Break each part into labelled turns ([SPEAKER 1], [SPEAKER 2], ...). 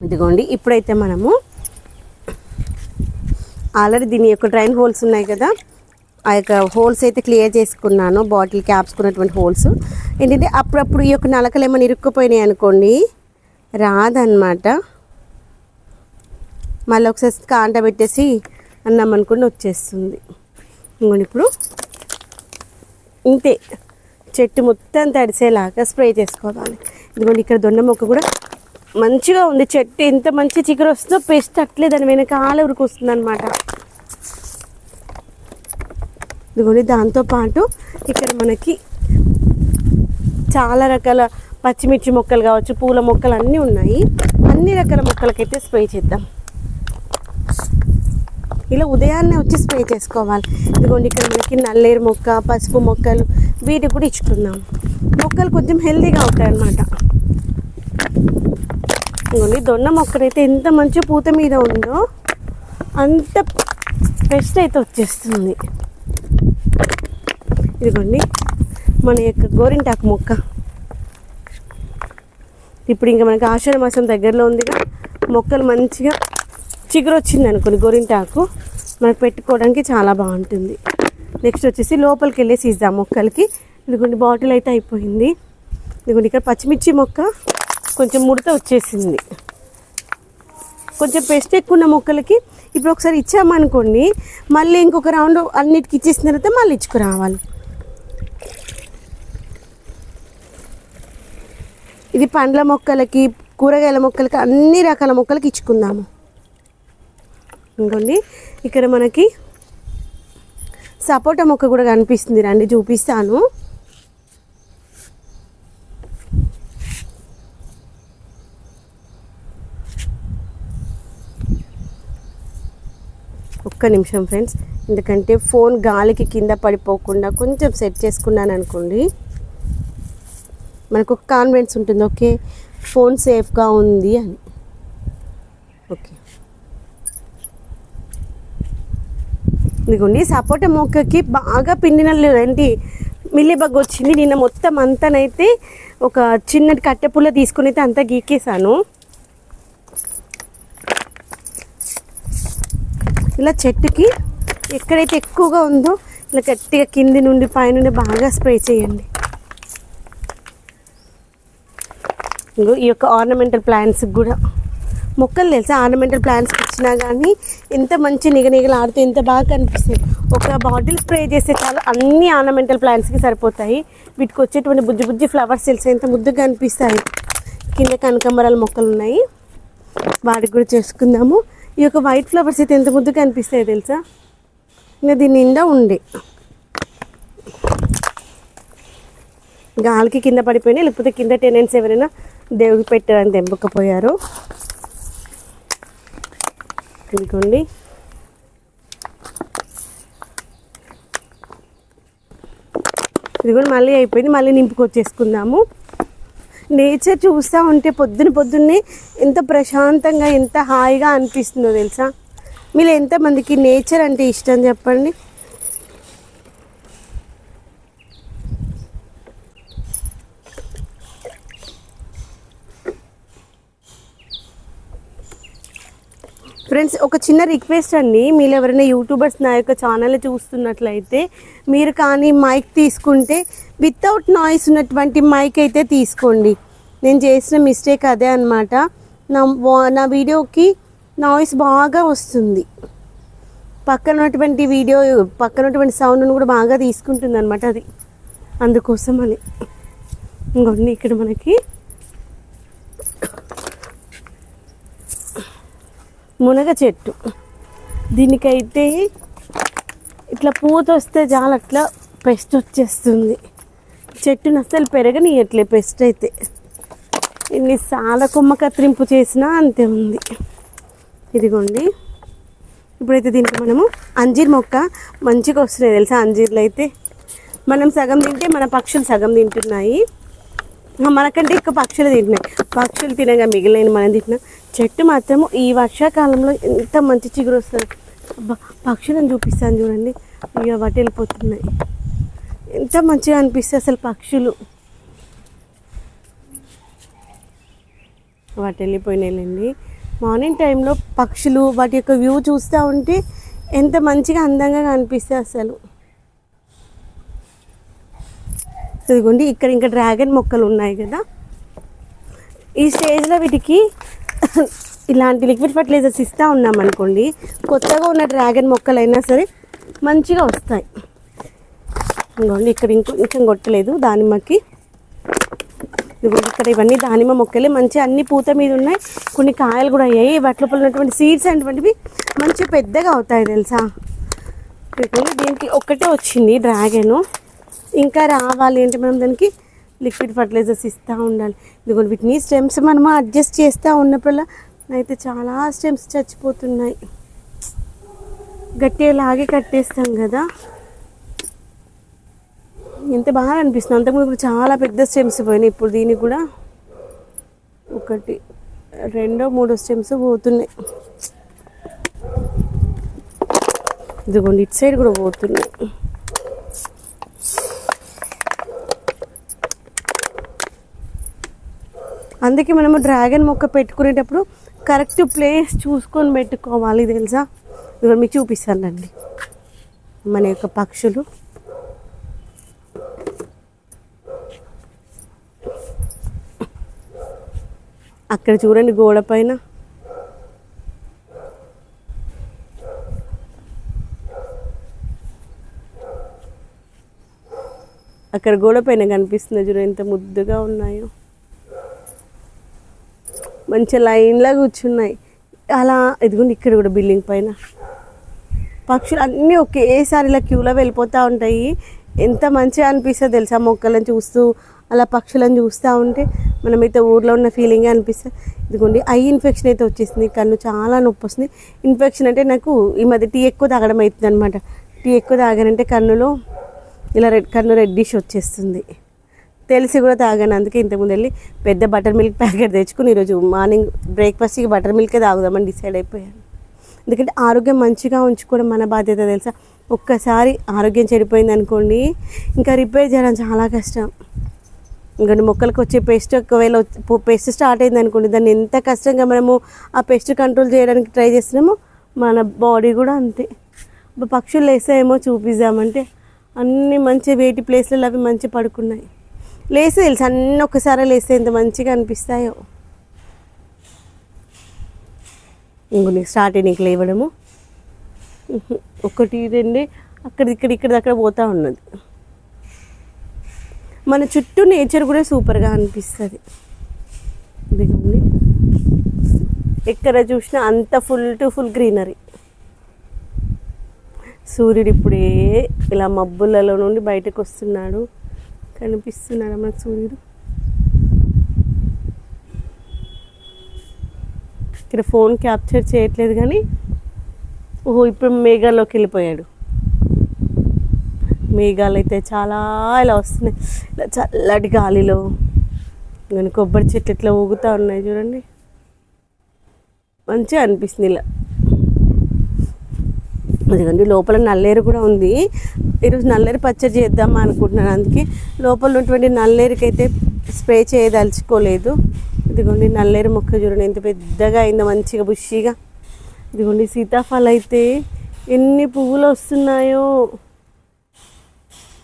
[SPEAKER 1] ఇదిగోండి ఇప్పుడైతే మనము ఆల్రెడీ దీని యొక్క డ్రైన్ హోల్స్ ఉన్నాయి కదా, ఆ యొక్క హోల్స్ అయితే క్లియర్ చేసుకున్నాను. బాటిల్ క్యాప్స్ ఉన్నటువంటి హోల్స్ ఏంటంటే అప్పుడప్పుడు ఈ యొక్క నలకలు ఏమైనా ఇరుక్కుపోయినాయి అనుకోండి రాదన్నమాట. మళ్ళీ ఒకసారి కాంట పెట్టేసి అన్నం అనుకుని వచ్చేస్తుంది. ఇంకోండి ఇప్పుడు ఇంతే, చెట్టు మొత్తం తడిసేలాగా స్ప్రే చేసుకోవాలి. ఇదిగోండి ఇక్కడ దొండ మొక్క కూడా మంచిగా ఉంది. చెట్టు ఎంత మంచి చిగురు వస్తుందో పెస్ట్ అట్లే దాని వెనకాల ఉరికి వస్తుంది అనమాట. ఇదిగోండి దాంతోపాటు ఇక్కడ మనకి చాలా రకాల పచ్చిమిర్చి మొక్కలు కావచ్చు, పూల మొక్కలు అన్నీ ఉన్నాయి. అన్ని రకాల మొక్కలకైతే స్ప్రే చేద్దాం. ఇలా ఉదయాన్నే వచ్చి స్ప్రే చేసుకోవాలి. ఇదిగోండి ఇక్కడ మనకి నల్లేరు మొక్క, పసుపు మొక్కలు వీటికి కూడా ఇచ్చుకుందాం. మొక్కలు కొంచెం హెల్తీగా అవుతాయి అన్నమాట. ఇదిగోండి దొండ మొక్కనైతే ఎంత మంచి పూత మీద ఉందో అంత పెస్ట్ అయితే వచ్చేస్తుంది. ఇదిగోండి మన యొక్క గోరింటాకు మొక్క. ఇప్పుడు ఇంకా మనకి ఆషాఢ మాసం దగ్గరలో ఉందిగా, మొక్కలు మంచిగా చిగురు వచ్చింది అనుకోండి గోరింటాకు మనకు పెట్టుకోవడానికి చాలా బాగుంటుంది. నెక్స్ట్ వచ్చేసి లోపలికి వెళ్ళేసి ఇద్దాం మొక్కలకి. ఇదిగోండి బాటిల్ అయితే అయిపోయింది. ఇదిగోండి ఇక్కడ పచ్చిమిర్చి మొక్క కొంచెం ముడత వచ్చేసింది. కొంచెం పెస్ట్ ఎక్కువ ఉన్న మొక్కలకి ఇప్పుడు ఒకసారి ఇచ్చామనుకోండి మళ్ళీ ఇంకొక రౌండ్ అన్నిటికి ఇచ్చేసిన తర్వాత మళ్ళీ ఇచ్చుకురావాలి. ఇది పండ్ల మొక్కలకి, కూరగాయల మొక్కలకి, అన్ని రకాల మొక్కలకి ఇచ్చుకుందాము. ఇంకోండి ఇక్కడ మనకి సపోటా మొక్క కూడా కనిపిస్తుంది, రండి చూపిస్తాను. ఒక్క నిమిషం ఫ్రెండ్స్, ఎందుకంటే ఫోన్ గాలికి కింద పడిపోకుండా కొంచెం సెట్ చేసుకున్నాను అనుకోండి మనకు ఒక కాన్ఫిడెన్స్ ఉంటుంది, ఓకే ఫోన్ సేఫ్గా ఉంది అని. ఓకే ఇదిగోండి సపోటా మొక్కకి బాగా పిండిన ఏంటి మిల్లిబగ్ వచ్చింది. నిన్న మొత్తం అంతానైతే ఒక చిన్నటి కట్టెపుల్ల తీసుకుని అయితే అంతా గీకేసాను. ఇలా చెట్టుకి ఎక్కడైతే ఎక్కువగా ఉందో ఇలా గట్టిగా కింది నుండి పైనుండి బాగా స్ప్రే చేయండి. ఈ యొక్క ఆర్నమెంటల్ ప్లాంట్స్కి కూడా మొక్కలు తెలుసా, ఆర్నమెంటల్ ప్లాంట్స్కి ఇచ్చినా కానీ ఎంత మంచి నిగనిగలు ఆడుతూ ఎంత బాగా కనిపిస్తాయి. ఒక బాటిల్ స్ప్రే చేస్తే చాలు అన్ని ఆర్నమెంటల్ ప్లాంట్స్కి సరిపోతాయి. వీటికి వచ్చేటువంటి బుజ్జి బుజ్జి ఫ్లవర్స్ తెలుసా ఎంత ముద్దుగా కనిపిస్తాయి. కింద కనకాంబరాల మొక్కలు ఉన్నాయి, వాటికి కూడా చేసుకుందాము. ఈ యొక్క వైట్ ఫ్లవర్స్ అయితే ఎంత ముద్దుగా కనిపిస్తాయి తెలుసా. ఇంకా దీని నిండా ఉండే గాలికి కింద పడిపోయినాయి, లేకపోతే కింద టెనెంట్స్ ఎవరైనా దేవుడికి పెట్టారని తెంపకపోయారు. ఇదిగోండి ఇది కూడా మళ్ళీ అయిపోయింది, మళ్ళీ నింపుకొచ్చేసుకుందాము. నేచర్ చూస్తూ ఉంటే పొద్దున్నే ఎంత ప్రశాంతంగా ఎంత హాయిగా అనిపిస్తుందో తెలుసా. మీరు ఎంతమందికి నేచర్ అంటే ఇష్టం చెప్పండి. ఫ్రెండ్స్ ఒక చిన్న రిక్వెస్ట్ అండి, మీరు ఎవరైనా యూట్యూబర్స్ నా యొక్క ఛానల్ చూస్తున్నట్లయితే మీరు కానీ మైక్ తీసుకుంటే వితౌట్ నాయిస్ ఉన్నటువంటి మైక్ అయితే తీసుకోండి. నేను చేసిన మిస్టేక్ అదే అనమాట. నా వీడియోకి నాయిస్ బాగా వస్తుంది, పక్కన ఉన్నటువంటి సౌండ్ను కూడా బాగా తీసుకుంటుంది అనమాట. అది అందుకోసం అని. ఇంకొన్ని ఇక్కడ మనకి మునగ చెట్టు, దీనికైతే ఇట్లా పూత వస్తే చాలా అట్లా పెస్ట్ వచ్చేస్తుంది. చెట్టుని అస్సలు పెరగనియట్లే పెస్ట్ అయితే. ఎన్నిసార్లు కొమ్మ కత్తిరింపు చేసినా అంతే ఉంది. ఇదిగోండి ఇప్పుడైతే దీనికి మనము అంజీర్ మొక్క మంచిగా వస్తున్నాయి తెలుసా. అంజీర్లు అయితే మనం సగం తింటే మన పక్షులు సగం తింటున్నాయి, మనకంటే ఎక్కువ పక్షులు తింటున్నాయి. పక్షులు తినగా మిగిలిన మనం తింటున్నాం. చెట్టు మాత్రము ఈ వర్షాకాలంలో ఎంత మంచి చిగురు వస్తుంది. అబ్బా పక్షులను చూపిస్తాను చూడండి, ఇక వాటి వెళ్ళిపోతున్నాయి. ఎంత మంచిగా అనిపిస్తుంది అసలు పక్షులు. వాటి వెళ్ళిపోయినాయిలేండి. మార్నింగ్ టైంలో పక్షులు వాటి యొక్క వ్యూ చూస్తూ ఉంటే ఎంత మంచిగా అందంగా కనిపిస్తాయి అసలు. ఇదిగోండి ఇక్కడ ఇంకా డ్రాగన్ మొక్కలు ఉన్నాయి కదా. ఈ స్టేజ్లో వీటికి ఇలాంటి లిక్విడ్ ఫర్టిలైజర్స్ ఇస్తూ ఉన్నామనుకోండి, కొత్తగా ఉన్న డ్రాగన్ మొక్కలైనా సరే మంచిగా వస్తాయి. ఇదిగోండి ఇక్కడ ఇంకొంచెం కొట్టలేదు దానిమ్మకి. ఇదిగోండి ఇక్కడ ఇవన్నీ దానిమ్మ మొక్కలే, మంచిగా అన్ని పూత మీద ఉన్నాయి. కొన్ని కాయలు కూడా అయ్యాయి. వాటి లోపల ఉన్నటువంటి సీడ్స్ అనేటువంటివి మంచిగా పెద్దగా అవుతాయి తెలుసా. ఇదిగోండి దీనికి ఒక్కటే వచ్చింది డ్రాగను, ఇంకా రావాలి అంటే మనం దానికి లిక్విడ్ ఫర్టిలైజర్స్ ఇస్తూ ఉండాలి. ఇదిగోండి వీటిని స్టెమ్స్ మనము అడ్జస్ట్ చేస్తూ ఉన్నప్పుడల్లా అయితే చాలా స్టెమ్స్ చచ్చిపోతున్నాయి. గట్టిగా లాగి కట్టేస్తాం కదా, ఎంత బాగా అనిపిస్తుంది. అంతకుముందు కూడా చాలా పెద్ద స్టెమ్స్ పోయినాయి. ఇప్పుడు దీనికి కూడా 1 2 3 స్టెమ్స్ పోతున్నాయి. ఇదిగోండి ఇటు సైడ్ కూడా పోతున్నాయి. అందుకే మనము డ్రాగన్ మొక్క పెట్టుకునేటప్పుడు కరెక్ట్ ప్లేస్ చూసుకొని పెట్టుకోవాలి తెలుసా. ఇదిగో మీకు చూపిస్తానండి మన యొక్క పక్షులు. అక్కడ చూడండి గోడ పైన అక్కడ గోడ పైన కనిపిస్తుంది చూడండి ఎంత ముద్దుగా ఉన్నాయో. మంచి లైన్లా కూర్చున్నాయి అలా. ఇదిగోండి ఇక్కడ కూడా బిల్డింగ్ పైన పక్షులు అన్నీ ఒకేసారి ఇలా క్యూలో వెళ్ళిపోతూ ఉంటాయి. ఎంత మంచిగా అనిపిస్తుంది తెలుసా మొక్కలను చూస్తూ అలా పక్షులను చూస్తూ ఉంటే. మనమైతే ఊర్లో ఉన్న ఫీలింగే అనిపిస్తుంది. ఇదిగోండి ఐ ఇన్ఫెక్షన్ అయితే వచ్చేసింది, కన్ను చాలా నొప్పి వస్తుంది. ఇన్ఫెక్షన్ అంటే నాకు ఈ మధ్య టీ ఎక్కువ తాగడం అవుతుంది అనమాట. టీ ఎక్కువ తాగానంటే కన్నులో ఇలా కన్ను రెడ్డిష్ వచ్చేస్తుంది. తెలిసి కూడా తాగాను. అందుకే ఇంతకుముందు వెళ్ళి పెద్ద బటర్ మిల్క్ ప్యాకెట్ తెచ్చుకుని ఈరోజు మార్నింగ్ బ్రేక్ఫాస్ట్కి బటర్ మిల్కే తాగుదామని డిసైడ్ అయిపోయాను. ఎందుకంటే ఆరోగ్యం మంచిగా ఉంచుకోవడం మన బాధ్యత తెలుసా. ఒక్కసారి ఆరోగ్యం చెడిపోయింది అనుకోండి ఇంకా రిపేర్ చేయడం చాలా కష్టం. ఇంకా మొక్కలకు వచ్చే పెస్ట్ ఒకవేళ పెస్ట్ స్టార్ట్ అయింది అనుకోండి, దాన్ని ఎంత కష్టంగా మనము ఆ పెస్ట్ కంట్రోల్ చేయడానికి ట్రై చేస్తున్నామో మన బాడీ కూడా అంతే. పక్షులు లేసాయేమో చూపిద్దామంటే అన్నీ మంచి వేటి ప్లేస్లలో అవి మంచి పడుకున్నాయి. లేస్తే తెలుసు అన్నీ ఒక్కసారి లేస్తే ఎంత మంచిగా అనిపిస్తాయో. ఇంకో నీకు స్టార్ట్ అయ్యి నీకు లేవడము 1 2 అక్కడ పోతూ ఉన్నది. మన చుట్టూ నేచర్ కూడా సూపర్గా అనిపిస్తుంది. ఇదిగోండి ఎక్కడ చూసినా అంత ఫుల్ గ్రీనరీ. సూర్యుడు ఇప్పుడే ఇలా మబ్బులలో నుండి బయటకు వస్తున్నాడు. కనిపిస్తున్నాడు మనకు సూర్యుడు. ఇక్కడ ఫోన్ క్యాప్చర్ చేయట్లేదు కానీ ఓహో ఇప్పుడు మేఘాల్లోకి వెళ్ళిపోయాడు. మేఘాలు అయితే చాలా ఇలా వస్తున్నాయి, ఇలా చల్లటి గాలిలో. కానీ కొబ్బరి చెట్లు ఇట్లా ఊగుతూ ఉన్నాయి చూడండి, మంచిగా అనిపిస్తుంది ఇలా. అదిగండి లోపల నల్లేరు కూడా ఉంది. ఈరోజు నల్లేరు పచ్చడి చేద్దామా అనుకుంటున్నాను. అందుకే లోపల ఉన్నటువంటి నల్లేరుకి అయితే స్ప్రే చేయదలుచుకోలేదు. ఇదిగోండి నల్లేరు మొక్క చూడండి ఎంత పెద్దగా అయిందో, మంచిగా బుషిగా. ఇదిగోండి సీతాఫలం అయితే ఎన్ని పువ్వులు వస్తున్నాయో.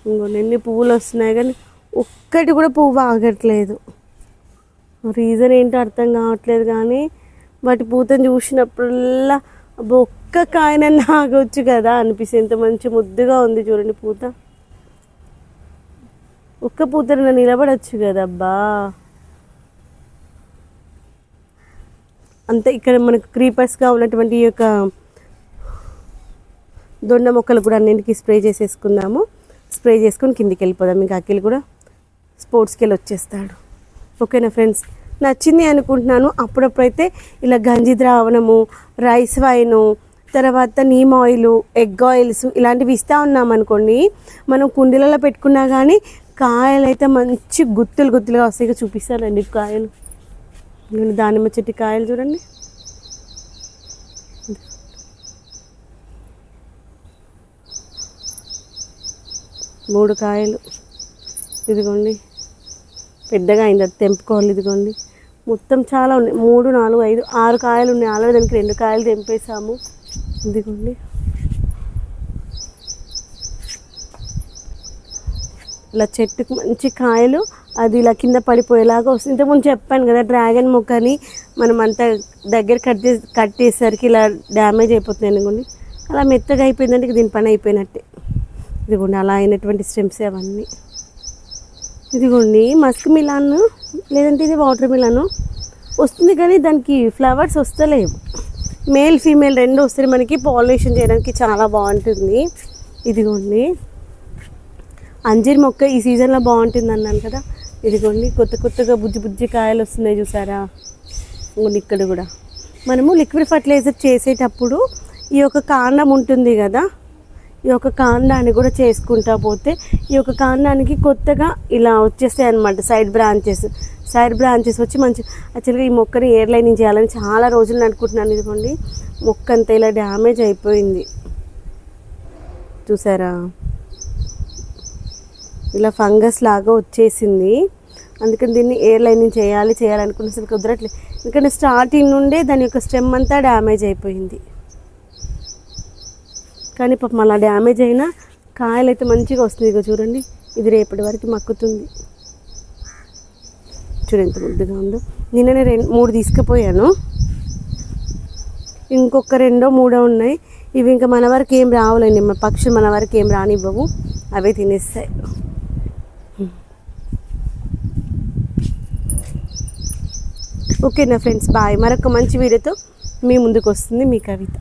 [SPEAKER 1] ఇంకోండి ఎన్ని పువ్వులు వస్తున్నాయి కానీ ఒక్కటి కూడా పువ్వు ఆగట్లేదు. రీజన్ ఏంటో అర్థం కావట్లేదు కానీ వాటి పూతను చూసినప్పుడల్లా ఒక్క కాయనన్నా ఆగవచ్చు కదా అనిపిస్తుంది. ఎంత మంచి ముద్దుగా ఉంది చూడండి పూత. ఒక్క పూతన నిలబడచ్చు కదబ్బా. అంతే ఇక్కడ మనకు క్రీపర్స్గా ఉన్నటువంటి ఈ యొక్క దొండ మొక్కలు కూడా అన్నింటికి స్ప్రే చేసేసుకుందాము. స్ప్రే చేసుకొని కిందికి వెళ్ళిపోదాం. ఇంకా అఖిల్ కూడా స్పోర్ట్స్కి వెళ్ళి వచ్చేస్తాడు. ఓకేనా ఫ్రెండ్స్, నచ్చింది అనుకుంటున్నాను. అప్పుడప్పుడైతే ఇలా గంజి ద్రావణము, రైస్ వైను, తర్వాత నీమ్ ఆయిల్, ఎగ్ ఆయిల్స్ ఇలాంటివి ఇస్తూ ఉన్నామనుకోండి, మనం కుండీలలో పెట్టుకున్నా కానీ కాయలు అయితే మంచి గుత్తులుగా వస్తాయి. చూపిస్తానండి కాయలు. దానిమ్మ చెట్టు కాయలు చూడండి. మూడు కాయలు. ఇదిగోండి పెద్దగా అయింది, అది తెంపుకోవాలి. ఇదిగోండి మొత్తం చాలా ఉన్నాయి, 3, 4, 5, 6 కాయలు ఉన్నాయి. ఆల్రెడీ దానికి 2 కాయలు తెంపేసాము. ఇదిగోండి, ఇలా చెట్టుకు మంచి కాయలు, అది ఇలా కింద పడిపోయేలాగా వస్తుంది. ఇంతకుముందు చెప్పాను కదా, డ్రాగన్ మొక్కని మనం అంతా దగ్గర కట్ చేసేసరికి ఇలా డ్యామేజ్ అయిపోతుంది అనుకోండి. అలా మెత్తగా అయిపోయిందంటే దీని పని అయిపోయినట్టే. ఇదిగోండి, అలా అయినటువంటి స్టెమ్స్ అవన్నీ. ఇదిగోండి మస్క్ మిలాన్, లేదంటే ఇది వాటర్ మిలాన్ వస్తుంది, కానీ దానికి ఫ్లవర్స్ వస్తలేవు. మేల్ ఫీమేల్ 2 వస్తే మనకి పాలినేషన్ చేయడానికి చాలా బాగుంటుంది. ఇదిగోండి అంజీర్ మొక్క ఈ సీజన్లో బాగుంటుంది అన్నాను కదా. ఇదిగోండి కొత్తగా బుజ్జి కాయలు వస్తున్నాయి చూసారా. ఇక్కడ కూడా మనము లిక్విడ్ ఫర్టిలైజర్ చేసేటప్పుడు ఈ యొక్క కాండం ఉంటుంది కదా, ఈ యొక్క కాండాన్ని కూడా చేసుకుంటా పోతే ఈ యొక్క కాండానికి కొత్తగా ఇలా వచ్చేస్తాయి అన్నమాట. సైడ్ బ్రాంచెస్ వచ్చి మంచి. యాక్చువల్గా ఈ మొక్కని ఎయిర్ లైనింగ్ చేయాలని చాలా రోజులు అనుకుంటున్నాను. ఇదిగోండి మొక్క అంతా ఇలా డ్యామేజ్ అయిపోయింది చూసారా, ఇలా ఫంగస్ లాగా వచ్చేసింది. అందుకని దీన్ని ఎయిర్ లైనింగ్ చేయాలనుకున్న అసలు కుదరట్లేదు. ఎందుకంటే స్టార్టింగ్ నుండే దాని యొక్క స్టెమ్ అంతా డ్యామేజ్ అయిపోయింది. కానీ పాపం అలా డ్యామేజ్ అయినా కాయలు అయితే మంచిగా వస్తుంది. ఇక చూడండి, ఇది రేపటి వరకు మక్కుతుంది. చూడండి ఎంత ముద్దుగా ఉందో. నిన్ననే 3 తీసుకుపోయాను, ఇంకొక 2, 3 ఉన్నాయి. ఇవి ఇంకా మన వరకు ఏం రావులేండి, మా పక్షులు మన వరకు ఏం రానివ్వవు, అవే తినేస్తాయి. ఓకేనా ఫ్రెండ్స్, బాయ్. మరొక మంచి వీడియోతో మీ ముందుకు వస్తుంది మీ కవిత.